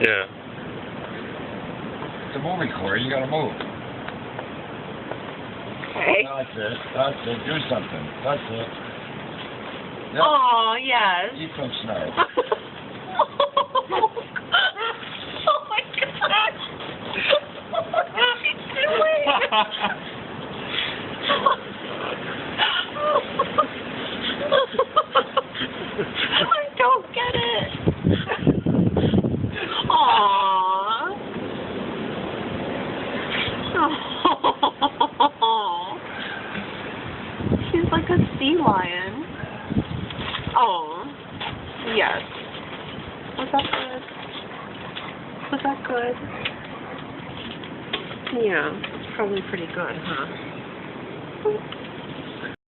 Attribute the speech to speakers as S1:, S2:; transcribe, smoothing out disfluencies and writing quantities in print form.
S1: Yeah.
S2: It's a movie, Cory. You gotta move.
S3: Okay.
S2: That's it. That's it. Do something. That's it. Yep.
S3: Oh, yes.
S2: Eat some snow.
S3: Oh my gosh. What are you doing? I don't get it. Aww. She's like a sea lion. Oh, yes. Was that good? Was that good? Yeah, probably pretty good, huh?